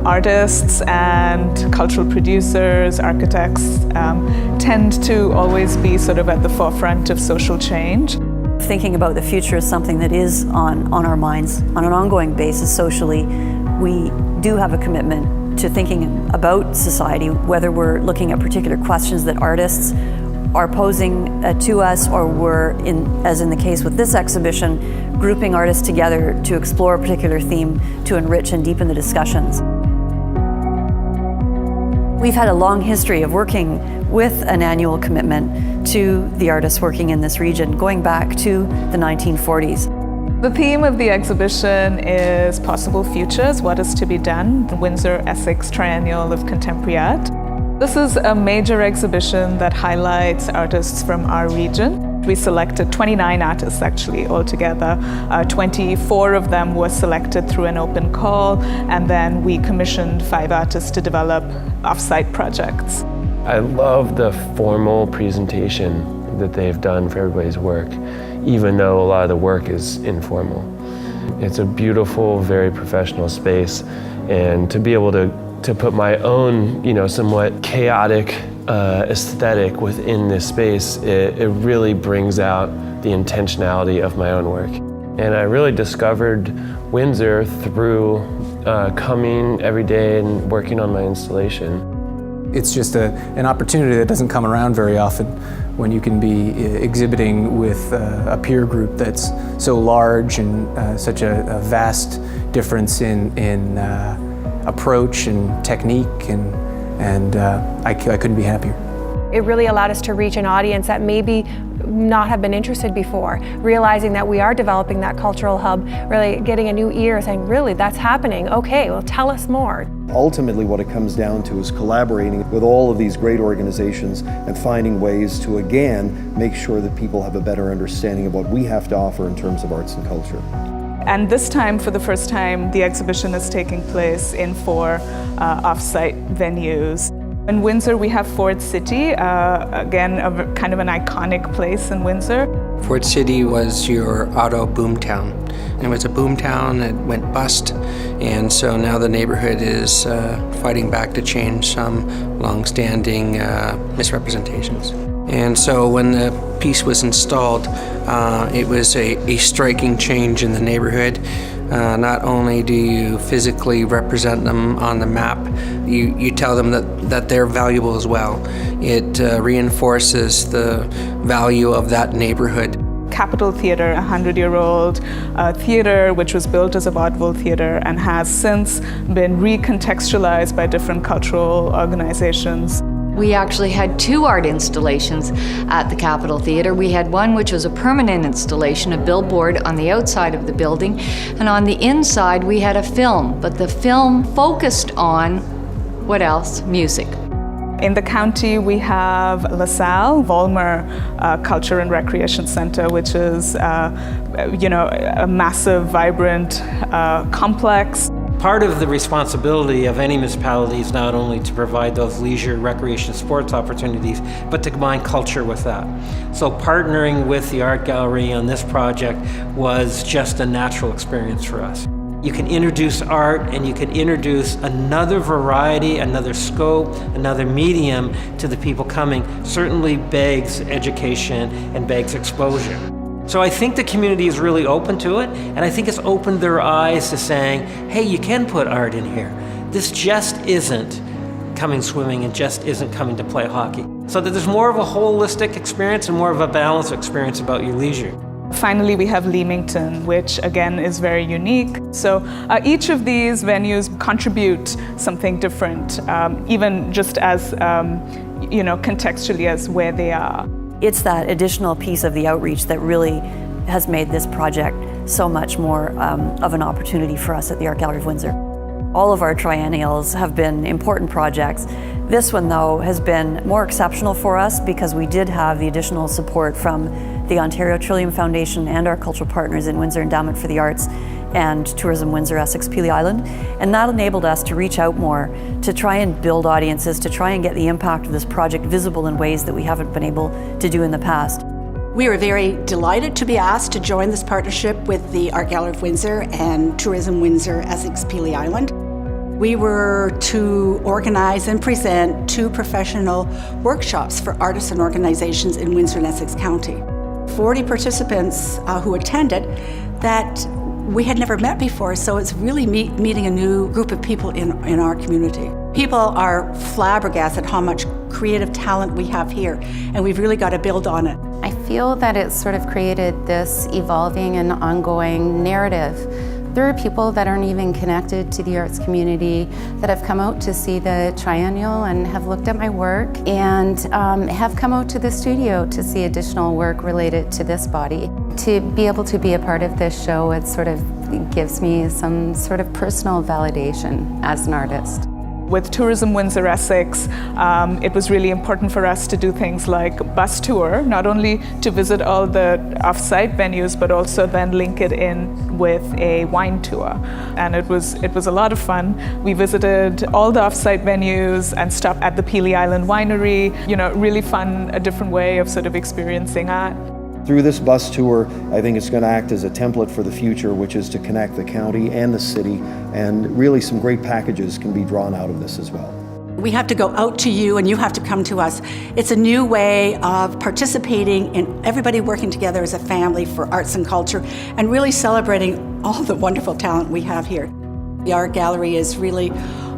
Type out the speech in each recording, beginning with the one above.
Artists and cultural producers, architects tend to always be sort of at the forefront of social change. Thinking about the future is something that is on our minds on an ongoing basis socially. We do have a commitment to thinking about society, whether we're looking at particular questions that artists are posing to us, or we're, as in the case with this exhibition, grouping artists together to explore a particular theme to enrich and deepen the discussions. We've had a long history of working with an annual commitment to the artists working in this region, going back to the 1940s. The theme of the exhibition is Possible Futures, What is to be Done, the Windsor-Essex Triennial of Contemporary Art. This is a major exhibition that highlights artists from our region. We selected 29 artists actually altogether. 24 of them were selected through an open call, and then we commissioned 5 artists to develop off-site projects. I love the formal presentation that they've done for everybody's work, even though a lot of the work is informal. It's a beautiful, very professional space, and to be able to put my own, somewhat chaotic aesthetic within this space, it really brings out the intentionality of my own work. And I really discovered Windsor through coming every day and working on my installation. It's just an opportunity that doesn't come around very often, when you can be exhibiting with a peer group that's so large and such a vast difference in approach and technique, and I couldn't be happier. It really allowed us to reach an audience that maybe not have been interested before, realizing that we are developing that cultural hub, really getting a new ear saying, really, that's happening, okay, well, tell us more. Ultimately, what it comes down to is collaborating with all of these great organizations and finding ways to, again, make sure that people have a better understanding of what we have to offer in terms of arts and culture. And this time, for the first time, the exhibition is taking place in 4 off-site venues. In Windsor, we have Ford City, again, kind of an iconic place in Windsor. Ford City was your auto boomtown. It was a boomtown that went bust, and so now the neighborhood is fighting back to change some long-standing misrepresentations. And so when the piece was installed, it was a striking change in the neighborhood. Not only do you physically represent them on the map, you tell them that they're valuable as well. It reinforces the value of that neighborhood. Capitol Theatre, a 100-year-old theatre which was built as a vaudeville theatre and has since been recontextualized by different cultural organizations. We actually had 2 art installations at the Capitol Theatre. We had one which was a permanent installation, a billboard on the outside of the building, and on the inside we had a film, but the film focused on, what else? Music. In the county, we have LaSalle, Volmer Culture and Recreation Center, which is a massive, vibrant complex. Part of the responsibility of any municipality is not only to provide those leisure, recreation, sports opportunities, but to combine culture with that. So partnering with the art gallery on this project was just a natural experience for us. You can introduce art and you can introduce another variety, another scope, another medium to the people coming. Certainly begs education and begs exposure. So I think the community is really open to it, and I think it's opened their eyes to saying, hey, you can put art in here. This just isn't coming swimming and just isn't coming to play hockey. So that there's more of a holistic experience and more of a balanced experience about your leisure. Finally, we have Leamington, which again is very unique. So each of these venues contribute something different, even just as, contextually as where they are. It's that additional piece of the outreach that really has made this project so much more of an opportunity for us at the Art Gallery of Windsor. All of our triennials have been important projects. This one, though, has been more exceptional for us because we did have the additional support from the Ontario Trillium Foundation and our cultural partners in Windsor Endowment for the Arts and Tourism Windsor-Essex Pelee Island. And that enabled us to reach out more, to try and build audiences, to try and get the impact of this project visible in ways that we haven't been able to do in the past. We were very delighted to be asked to join this partnership with the Art Gallery of Windsor and Tourism Windsor-Essex Pelee Island. We were to organize and present 2 professional workshops for artists and organizations in Windsor-Essex County. 40 participants who attended that we had never met before, so it's really meeting a new group of people in our community. People are flabbergasted how much creative talent we have here, and we've really got to build on it. I feel that it's sort of created this evolving and ongoing narrative. There are people that aren't even connected to the arts community that have come out to see the Triennial and have looked at my work and have come out to the studio to see additional work related to this body. To be able to be a part of this show, it sort of gives me some sort of personal validation as an artist. With Tourism Windsor-Essex, it was really important for us to do things like bus tour, not only to visit all the off-site venues, but also then link it in with a wine tour. And it was a lot of fun. We visited all the off-site venues and stopped at the Peely Island Winery. You know, really fun, a different way of sort of experiencing art. Through this bus tour, I think it's going to act as a template for the future, which is to connect the county and the city, and really some great packages can be drawn out of this as well. We have to go out to you and you have to come to us. It's a new way of participating and everybody working together as a family for arts and culture and really celebrating all the wonderful talent we have here. The art gallery is really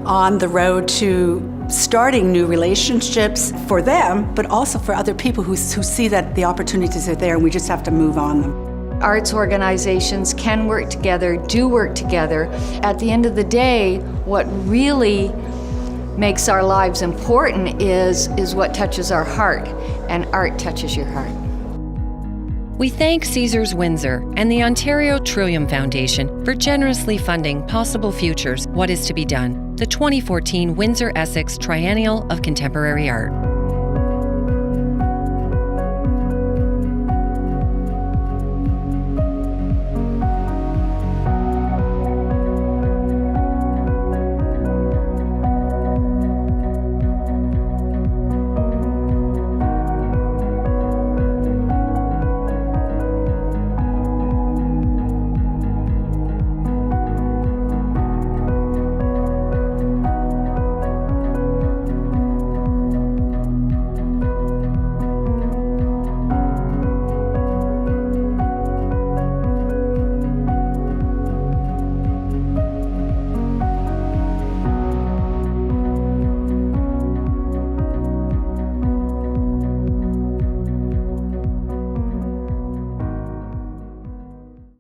on the road to starting new relationships for them, but also for other people who see that the opportunities are there and we just have to move on them. Arts organizations can work together, do work together. At the end of the day, what really makes our lives important is what touches our heart, and art touches your heart. We thank Caesars Windsor and the Ontario Trillium Foundation for generously funding Possible Futures, What is to be Done, the 2014 Windsor-Essex Triennial of Contemporary Art.